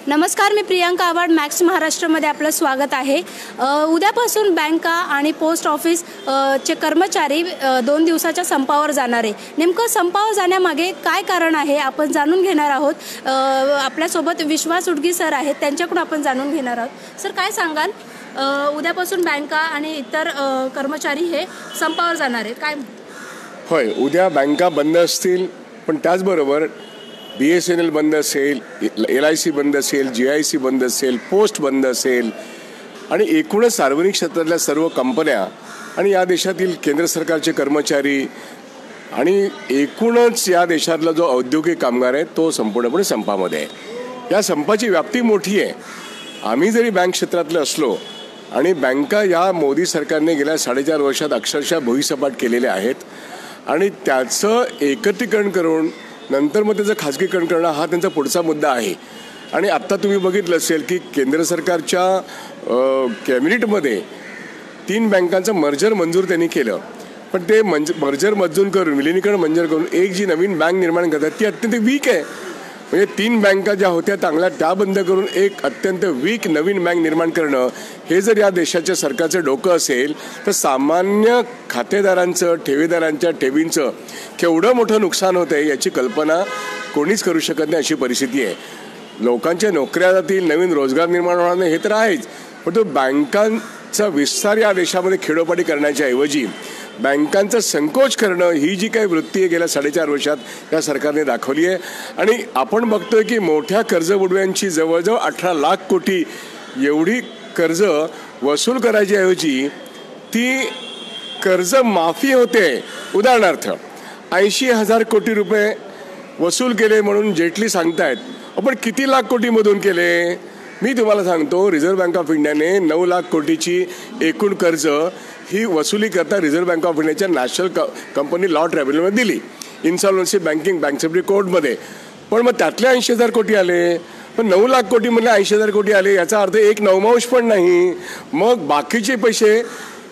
नमस्कार, मी प्रियांका आव्हाड. मॅक्स महाराष्ट्रमध्ये आपलं स्वागत आहे. उद्यापासून बँका आणि पोस्ट ऑफिस चे कर्मचारी 2 दिवसाच्या संपावर जाणार आहे. नेमकं संपावर जाण्यामागे काय कारण आहे आपण जाणून घेणार आहोत. आपल्यासोबत विश्वास उडगी सर आहेत, त्यांच्याकडून आपण जाणून घेणार आहोत. सर, काय सांगाल, उद्यापासून बँका आणि इतर कर्मचारी हे संपावर जाणार आहेत, काय? होय, उद्या बँका बंद असतील, पण त्याचबरोबर BSNL बंद असेल, LIC बंद असेल, GIC बंद असेल, पोस्ट बंद असेल आणि एकूणच सार्वजनिक क्षेत्रातल्या सर्व कंपन्या आणि या देशातील केंद्र सरकारचे कर्मचारी आणि एकूणच या देशातला जो औद्योगिक कामगार आहे तो संपूर्णपणे संपामध्ये आहे. या संपाची व्याप्ती मोठी आहे. आम्ही जरी बँक क्षेत्रातले असलो आणि बँका या मोदी सरकारने गेल्या 4.5 वर्षात अक्षरशः भुईसपाट केलेल्या आहेत आणि त्याचं एकत्रीकरण करून नंतर मग त्याचं खाजगीकरण करणं हा त्यांचा पुढचा मुद्दा आहे. आणि आत्ता तुम्ही बघितलं असेल की केंद्र सरकारच्या कॅबिनेटमध्ये 3 बँकांचं मर्जर मंजूर त्यांनी केलं, पण ते मर्जर मंजूर करून विलिनीकरण मंजूर करून एक जी नवीन बँक निर्माण करतात ती अत्यंत वीक आहे. म्हणजे 3 बँका ज्या होत्या चांगल्या त्या बंद करून एक अत्यंत वीक नवीन बँक निर्माण करणं हे जर या देशाच्या सरकारचं डोकं असेल तर सामान्य खातेदारांचं, ठेवीदारांच्या ठेवींचं केवढं मोठं नुकसान होतं आहे याची कल्पना कोणीच करू शकत नाही अशी परिस्थिती आहे. लोकांच्या नोकऱ्या जातील, नवीन रोजगार निर्माण होणार नाही हे तर आहेच, पण तो बँकांचा विस्तार या देशामध्ये खेडोपाडी करण्याच्या ऐवजी बँकांचा संकोच करणं ही जी काही वृत्ती आहे गेल्या 4.5 वर्षात या सरकारने दाखवली आहे. आणि आपण बघतोय की मोठ्या कर्जबुडव्यांची जवळजवळ 18 लाख कोटी एवढी कर्ज वसूल करायची ऐवजी ती कर्ज माफी होते. उदाहरणार्थ 80,000 कोटी रुपये वसूल केले म्हणून जेटली सांगतायत, आपण किती लाख कोटीमधून केले? मी तुम्हाला सांगतो, रिझर्व्ह बँक ऑफ इंडियाने 9 लाख कोटीची एकूण कर्ज ही वसुली करता रिझर्व्ह बँक ऑफ इंडियाच्या नॅशनल कंपनी लॉ ट्रायब्युनलमध्ये दिली, इन्सॉल्व्हन्सी बँकिंग बँकसेफ्टी कोर्टमध्ये. पण मग त्यातले 80,000 कोटी आले, पण 9 लाख कोटीमधले 80,000 कोटी आले याचा अर्थ 1/9 पण नाही. मग बाकीचे पैसे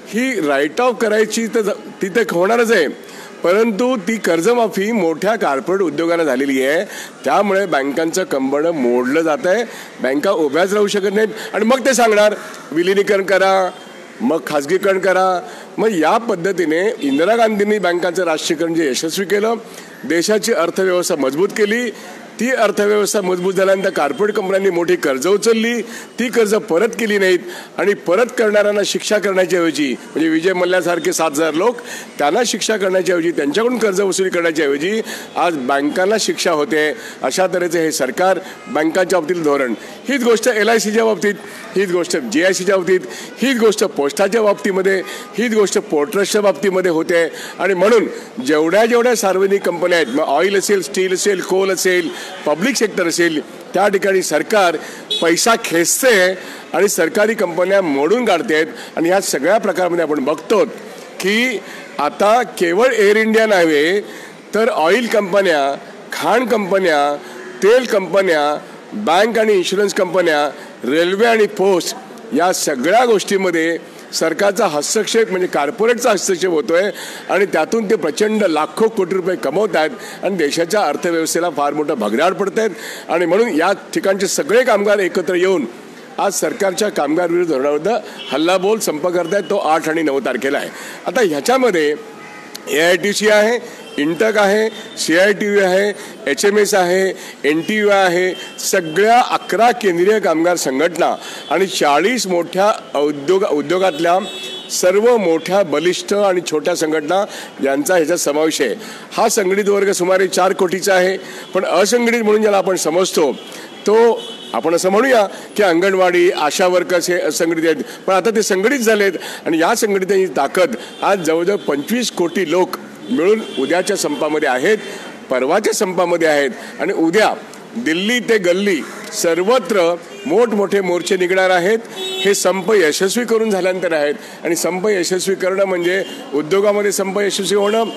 ही राईट ऑफ करायची तर तिथे होणारच आहे, परंतु ती कर्जमाफी मोठ्या कॉर्पोरेट उद्योगांना झालेली आहे. त्यामुळे बँकांचं कंबळ मोडलं जात आहे. बँका उभ्याच राहू शकत नाहीत आणि मग ते सांगणार विलिनीकरण करा, मग खाजगीकरण करा. मग या पद्धतीने इंदिरा गांधींनी बँकांचं राष्ट्रीयकरण जे यशस्वी केलं, देशाची अर्थव्यवस्था मजबूत केली. ती अर्थव्यवस्था मजबूत झाल्यानंतर कॉर्पोरेट कंपन्यांनी मोठी कर्ज उचलली, ती कर्ज परत केली नाहीत आणि परत करणाऱ्यांना शिक्षा करण्याच्या ऐवजी, म्हणजे विजय मल्ल्यासारखे 7,000 लोक त्यांना शिक्षा करण्याच्या ऐवजी, त्यांच्याकडून कर्ज वसुली करण्याच्या ऐवजी आज बँकांना शिक्षा होते. अशा तऱ्हेचे हे सरकार बँकांच्या बाबतीत धोरण. हीच गोष्ट LICच्या बाबतीत, हीच गोष्ट GICच्या बाबतीत, हीच गोष्ट पोस्टाच्या बाबतीमध्ये, हीच गोष्ट पोर्ट ट्रस्टच्या बाबतीमध्ये होते. आणि म्हणून जेवढ्या सार्वजनिक कंपन्या आहेत, मग ऑइल असेल, स्टील असेल, कोल असेल, पब्लिक सेक्टर असेल, त्या ठिकाणी सरकार पैसा खेचते आणि सरकारी कंपन्या मोडून काढते आहेत. आणि ह्या सगळ्या प्रकारामध्ये आपण बघतो की आता केवळ एअर इंडिया नव्हे तर ऑइल कंपन्या, खाण कंपन्या, तेल कंपन्या, बँक आणि इन्शुरन्स कंपन्या, रेल्वे आणि पोस्ट या सगळ्या गोष्टीमध्ये सरकारचा हस्तक्षेप म्हणजे कॉर्पोरेटचा हस्तक्षेप होतोय आणि त्यातून ते प्रचंड लाखो कोटी रुपये कमवत आहेत आणि देशाच्या अर्थव्यवस्थेला फार मोठं भगदाड पडत आहेत. आणि म्हणून या ठिकाणचे सगळे कामगार एकत्र येऊन आज सरकारच्या कामगार विरोधी धोरणाविरुद्ध हल्लाबोल संप करतायत. तो 8 आणि 9 तारखेला आहे. आता ह्याच्यामध्ये AITC आहे, इंटक आहे, CITU आहे, HMS आहे, NTU आहे, सगळ्या 11 केंद्रीय कामगार संघटना आणि 40 मोठ्या उद्योगातल्या सर्व मोठ्या बलिष्ठ आणि छोट्या संघटना यांचा ह्याच्यात समावेश आहे. हा संघटित वर्ग सुमारे 4 कोटीचा आहे. पण असंघटित म्हणून ज्याला आपण समजतो तो आपण असं म्हणूया की अंगणवाडी, आशा वर्कर्स हे असंघटित आहेत, पण आता ते संघटित झालेत आणि या संघटितांची ताकद आज जवळजवळ 25 कोटी लोक मिळून उद्याच्या संपामध्ये आहेत, परवाच्या संपामध्ये आहेत. आणि उद्या दिल्ली ते गल्ली सर्वत्र मोठमोठे मोर्चे निघणार आहेत. हे संप यशस्वी करून झाल्यानंतर आहेत आणि संप यशस्वी करणं म्हणजे उद्योगामध्ये संप यशस्वी होणं,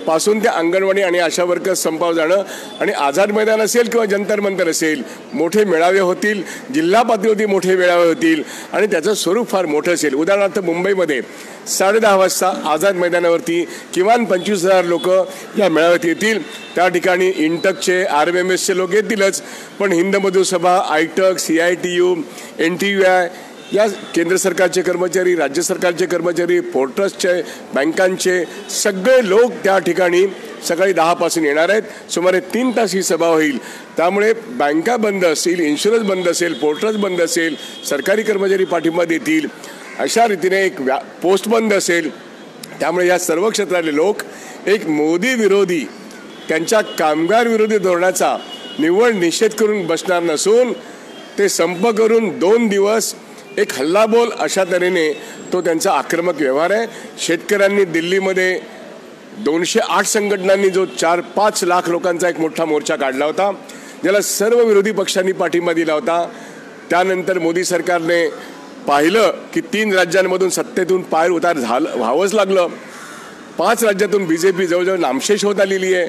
पासून ते अंगणवाडी आणि आशा वर्कर्स संपावर जाणं आणि आझाद मैदान असेल किंवा जंतर मंतर असेल, मोठे मेळावे होतील, जिल्हा पातळीवरती मोठे मेळावे होतील आणि त्याचं स्वरूप फार मोठं असेल. उदाहरणार्थ मुंबईमध्ये 10:30 वाजता आझाद मैदानावरती किमान 25,000 लोक या मेळाव्यात येतील. त्या ठिकाणी इंटकचे RMMSचे लोक येतीलच, पण हिंद मजदूर सभा, आयटक, CITU, NTUI या केंद्र सरकारचे कर्मचारी, राज्य सरकारचे कर्मचारी, पोर्ट ट्रस्टचे, बँकांचे सगळे लोक त्या ठिकाणी सकाळी 10 पासून येणार आहेत. सुमारे 3 तास ही सभा होईल. त्यामुळे बँका बंद असतील, इन्शुरन्स बंद असेल, पोर्ट ट्रस्ट बंद असेल, सरकारी कर्मचारी पाठिंबा देतील, अशा रीतीने एक पोस्ट बंद असेल. त्यामुळे या सर्व क्षेत्रातले लोक एक मोदी विरोधी, त्यांच्या कामगार विरोधी धोरणाचा निव्वळ निषेध करून बसणार नसून ते संप करून 2 दिवस एक हल्लाबोल अशा तऱ्हेने तो त्यांचा आक्रमक व्यवहार आहे. शेतकऱ्यांनी दिल्लीमध्ये 208 संघटनांनी जो 4-5 लाख लोकांचा एक मोठा मोर्चा काढला होता, ज्याला सर्व विरोधी पक्षांनी पाठिंबा दिला होता. त्यानंतर मोदी सरकारने पाहिलं की 3 राज्यांमधून सत्तेतून पाय उतार व्हावंच लागलं. 5 राज्यातून BJP जवळजवळ नामशेष होत आलेली आहे.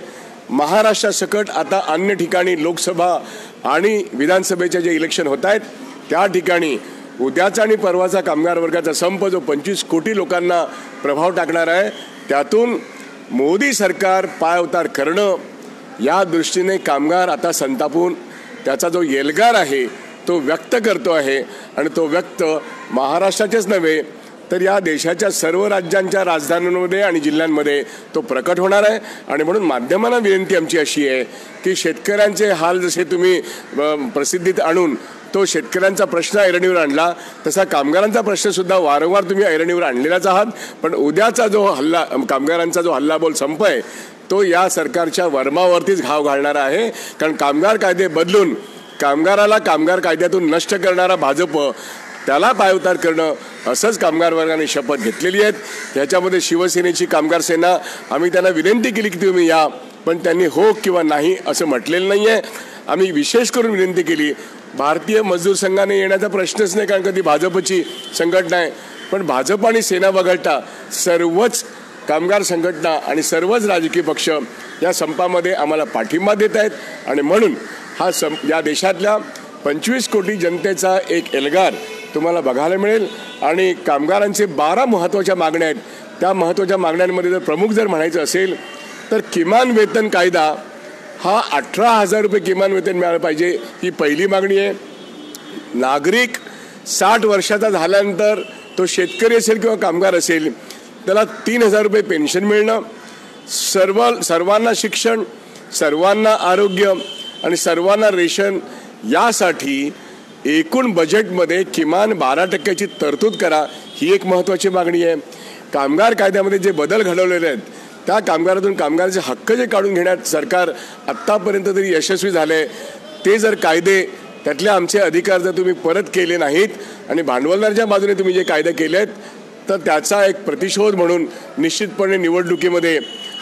महाराष्ट्रासकट आता अन्य ठिकाणी लोकसभा आणि विधानसभेचे जे इलेक्शन होत आहेत त्या ठिकाणी उद्याचा आणि परवाचा कामगार वर्गाचा संप जो 25 कोटी लोकांना प्रभाव टाकणार आहे, त्यातून मोदी सरकार पायउतार करणं या दृष्टीने कामगार आता संतापून त्याचा जो एल्गार आहे तो व्यक्त करतो आहे. आणि तो व्यक्त महाराष्ट्राचेच नव्हे तर या देशाच्या सर्व राज्यांच्या राजधानींमध्ये आणि जिल्ह्यांमध्ये तो प्रकट होणार आहे. आणि म्हणून माध्यमांना विनंती आमची अशी आहे की शेतकऱ्यांचे हाल जसे तुम्ही प्रसिद्धीत आणून तो शेतकऱ्यांचा प्रश्न ऐरणीवर आणला, तसा कामगारांचा प्रश्नसुद्धा वारंवार तुम्ही ऐरणीवर आणलेलाच आहात. पण उद्याचा जो कामगारांचा जो हल्लाबोल संप आहे तो या सरकारच्या वर्मावरतीच घाव घालणारा आहे. कारण कामगार कायदे बदलून कामगाराला कामगार कायद्यातून नष्ट करणारा भाजप, त्याला पायउतार करणं असंच कामगार वर्गाने शपथ घेतलेली आहेत. त्याच्यामध्ये शिवसेनेची कामगार सेना, आम्ही त्यांना विनंती केली की तुम्ही या, पण त्यांनी हो किंवा नाही असं म्हटलेलं नाही आहे. आम्ही विशेष करून विनंती केली. भारतीय मजदूर संघाने येण्याचा प्रश्नच नाही, कारण कधी भाजपची संघटना आहे. पण भाजप आणि सेना वगळता सर्वच कामगार संघटना आणि सर्वच राजकीय पक्ष या संपामध्ये आम्हाला पाठिंबा देत आहेत. आणि म्हणून हा या देशातल्या 25 कोटी जनतेचा एक एल्गार तुम्हाला बघायला मिळेल. आणि कामगारांचे 12 महत्त्वाच्या मागण्या आहेत. त्या महत्त्वाच्या मागण्यांमध्ये जर प्रमुख जर म्हणायचं असेल तर किमान वेतन कायदा हा 18,000 रुपये किमान वेतन मिळालं पाहिजे, ही पहिली मागणी आहे. नागरिक 60 वर्षाचा झाल्यानंतर तो शेतकरी असेल किंवा कामगार असेल त्याला 3,000 रुपये पेन्शन मिळणं, सर्वांना शिक्षण, सर्वांना आरोग्य आणि सर्वांना रेशन यासाठी एकूण बजेटमध्ये किमान 12% तरतूद करा, ही एक महत्त्वाची मागणी आहे. कामगार कायद्यामध्ये जे बदल घडवलेले आहेत त्या कामगारातून कामगाराचे हक्क जे काढून घेण्यात सरकार आत्तापर्यंत तरी यशस्वी झाले, ते जर कायदे त्यातले आमचे अधिकार जर तुम्ही परत केले नाहीत आणि भांडवलदाराच्या बाजूने तुम्ही जे कायदे केले आहेत तर त्याचा एक प्रतिशोध म्हणून निश्चितपणे निवडणुकीमध्ये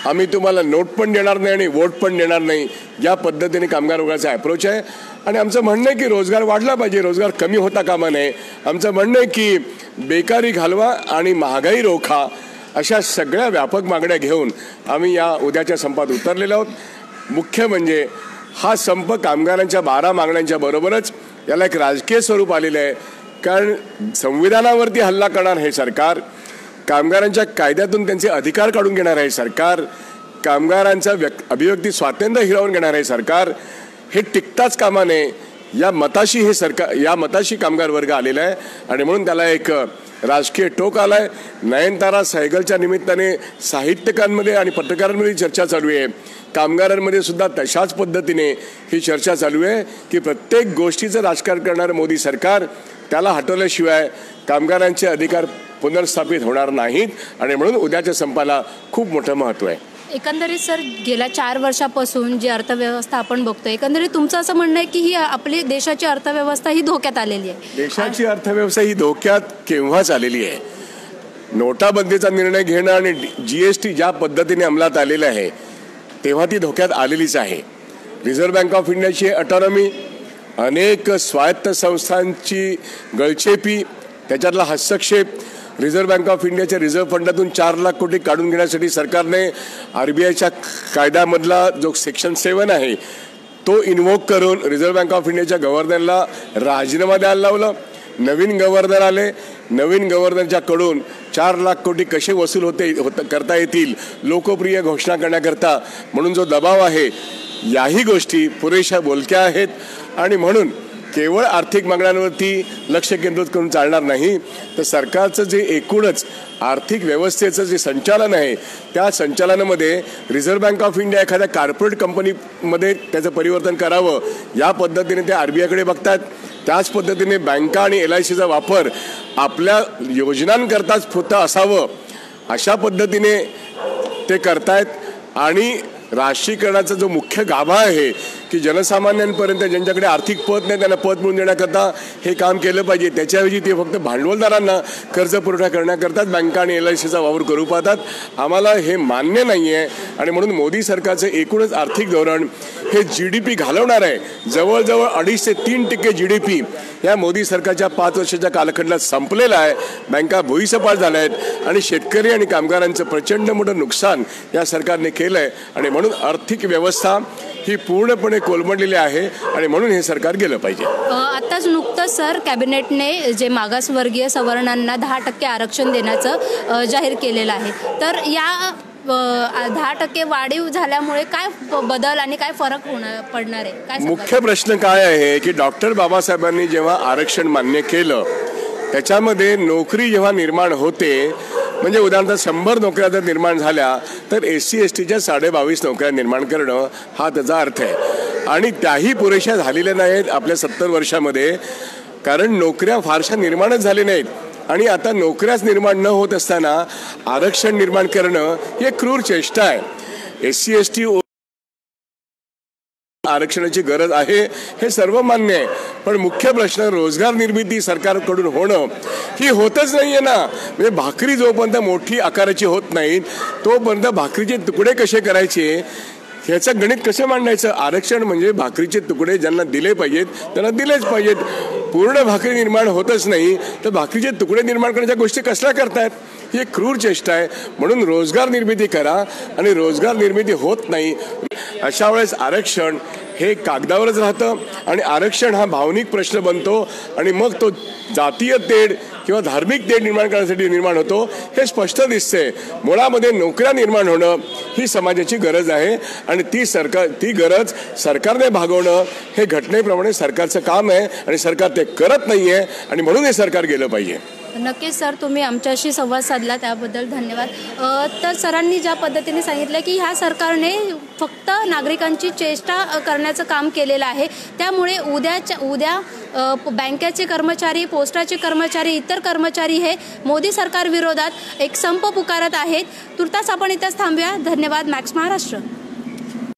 आम्ही तुम्हाला नोट पण देणार नाही आणि वोट पण देणार नाही, या पद्धतीने कामगार वर्गाचा अप्रोच आहे. आणि आमचं म्हणणं आहे की रोजगार वाढला पाहिजे, रोजगार कमी होता कामा नये. आमचं म्हणणं आहे की बेकारी घालवा आणि महागाई रोखा, अशा सगळ्या व्यापक मागण्या घेऊन आम्ही या उद्याच्या संपात उतरलेलो आहोत. मुख्य म्हणजे हा संप कामगारांच्या 12 मागण्यांच्या बरोबरच याला एक राजकीय स्वरूप आलेलं आहे. कारण संविधानावरती हल्ला करणार हे सरकार, कामगारांच्या कायद्यातून त्यांचे अधिकार काढून घेणार आहे सरकार, कामगारांचा अभिव्यक्ती स्वातंत्र्य हिरावून घेणार आहे सरकार, हे टिकताच कामा नये या मताशी हे सरकार, या मताशी कामगार वर्ग आलेला आहे. आणि म्हणून त्याला एक राजकीय टोक आला आहे. नयनतारा सहगलच्या निमित्ताने साहित्यिकांमध्ये आणि पत्रकारांमध्ये चर्चा चालू आहे, कामगारांमध्ये सुद्धा तशाच पद्धतीने ही चर्चा चालू आहे की प्रत्येक गोष्टीचं राजकारण करणारं मोदी सरकार, त्याला हटवल्याशिवाय कामगारांचे अधिकार पुनर्स्थापित होणार नाहीत. आणि म्हणून उद्याच्या संपाला खूप मोठं महत्त्व आहे. एकंदरीत सर, गेल्या 4 वर्षापासून जी अर्थव्यवस्था आपण बघतोय, एकंदरीत तुमचं असं म्हणणं आहे की ही आपली देशाची अर्थव्यवस्था ही धोक्यात आलेली आहे? देशाची अर्थव्यवस्था ही धोक्यात केव्हाच आलेली आहे. नोटाबंदीचा निर्णय घेणं आणि GST ज्या पद्धतीने अंमलात आलेलं आहे तेव्हा ती धोक्यात आलेलीच आहे. रिझर्व्ह बँक ऑफ इंडियाची ऑटॉनॉमी, अनेक स्वायत्त संस्थांची गळचेपी, त्याच्यातला हस्तक्षेप, रिझर्व्ह बँक ऑफ इंडियाच्या रिझर्व्ह फंडातून 4 लाख कोटी काढून घेण्यासाठी सरकारने RBIच्या कायद्यामधला जो सेक्शन 7 आहे तो इन्व्होक करून रिझर्व्ह बँक ऑफ इंडियाच्या गव्हर्नरला राजीनामा द्यायला लावलं. नवीन गव्हर्नर आले. नवीन गव्हर्नरच्या कडून 4 लाख कोटी कसे वसूल करता येतील लोकप्रिय घोषणा करण्याकरता म्हणून जो दबाव आहे, याही गोष्टी पुरेशा बोलक्या आहेत. आणि म्हणून केवळ आर्थिक मागण्यांवरती लक्ष केंद्रित करून चालणार नाही, तर सरकारचं जे एकूणच आर्थिक व्यवस्थेचं जे संचालन आहे त्या संचालनामध्ये रिझर्व्ह बँक ऑफ इंडिया एखाद्या कॉर्पोरेट कंपनीमध्ये त्याचं परिवर्तन करावं या पद्धतीने ते RBIकडे बघतात. त्याच पद्धतीने बँका आणि LICचा वापर आपल्या योजनांकरताच फक्त असावं अशा पद्धतीने ते करतायत. आणि राष्ट्रीयकरणाचा जो मुख्य गाभा आहे की जनसामान्यांपर्यंत ज्यांच्याकडे आर्थिक पत नाही त्यांना पत मिळवून देण्याकरता हे काम केलं पाहिजे, त्याच्याऐवजी ते फक्त भांडवलदारांना कर्ज पुरवठा करण्याकरताच बँका आणि LICचा वापर करू पाहतात. आम्हाला हे मान्य नाही आहे. आणि म्हणून मोदी सरकारचं एकूणच आर्थिक धोरण हे GDP घालवणार आहे. जवळजवळ 2.5 ते 3% GDP या मोदी सरकारच्या 5 वर्षाच्या कालखंडात संपलेला आहे. बँका भुईसपाट झाल्या आहेत आणि शेतकरी आणि कामगारांचं प्रचंड मोठं नुकसान या सरकारने केलं आहे. आणि म्हणून आर्थिक व्यवस्था ही पूर्णपणे कोलमडलेली आहे आणि म्हणून हे सरकार गेलं पाहिजे. आत्ताच नुकतंच सर कॅबिनेटने जे मागासवर्गीय सवर्णांना 10% आरक्षण देण्याचं जाहीर केलेलं आहे. तर या 10% वाढीव झाल्यामुळे काय बदल आणि काय फरक पडणार आहे? काय मुख्य प्रश्न काय आहे की डॉक्टर बाबासाहेबांनी जेव्हा आरक्षण मान्य केलं त्याच्यामध्ये नोकरी जेव्हा निर्माण होते, म्हणजे उदाहरणार्थ 100 नोकऱ्या जर निर्माण झाल्या तर SC STच्या 22.5 नोकऱ्या निर्माण करणं हा त्याचा अर्थ आहे. आणि त्याही पुरेशा झालेल्या नाहीत आपल्या 70 वर्षामध्ये, कारण नोकऱ्या फारशा निर्माणच झाल्या नाहीत. आणि आता नोकऱ्याच निर्माण न होत असताना आरक्षण निर्माण करणं ही एक क्रूर चेष्टा आहे. SC ST आरक्षणाची गरज आहे हे सर्व मान्य आहे, पण मुख्य प्रश्न रोजगार निर्मिती सरकारकडून होणं ही होतच नाहीये ना. म्हणजे भाकरी जोपर्यंत मोठी आकाराची होत नाही तोपर्यंत भाकरीचे तुकडे कसे करायचे ह्याचं गणित कसं मांडायचं. आरक्षण म्हणजे भाकरीचे तुकडे ज्यांना दिले पाहिजेत त्यांना दिलेच पाहिजेत. पूर्ण भाकरी निर्माण होतच नाही तर भाकरीचे तुकडे निर्माण करण्याच्या गोष्टी कसल्या करतायत, ही एक क्रूर चेष्टा आहे. म्हणून रोजगार निर्मिती करा. आणि रोजगार निर्मिती होत नाही अशा वेळेस आरक्षण हे कागदावरच राहतं आणि आरक्षण हा भावनिक प्रश्न बनतो आणि मग तो जातीय तेढ किंवा धार्मिक तेढ निर्माण करण्यासाठी निर्माण होतो हे स्पष्ट दिसते. मुळामध्ये नोकऱ्या निर्माण होणं ही समाजाची गरज आहे आणि ती गरज सरकारने भागवणं हे घटनेप्रमाणे सरकारचं काम आहे आणि सरकार ते करत नाही आहे आणि म्हणून हे सरकार गेलं पाहिजे. नक्कीच सर, तुम्ही आमच्याशी संवाद साधला त्याबद्दल धन्यवाद. तर सरांनी ज्या पद्धतीने सांगितलं की ह्या सरकारने फक्त नागरिकांची चेष्टा करण्याचं काम केलेलं आहे, त्यामुळे उद्या बँकेचे कर्मचारी, पोस्टाचे कर्मचारी, इतर कर्मचारी हे मोदी सरकार विरोधात एक संप पुकारत आहेत. तुर्तास आपण इथंच थांबूया. धन्यवाद. मॅक्स महाराष्ट्र.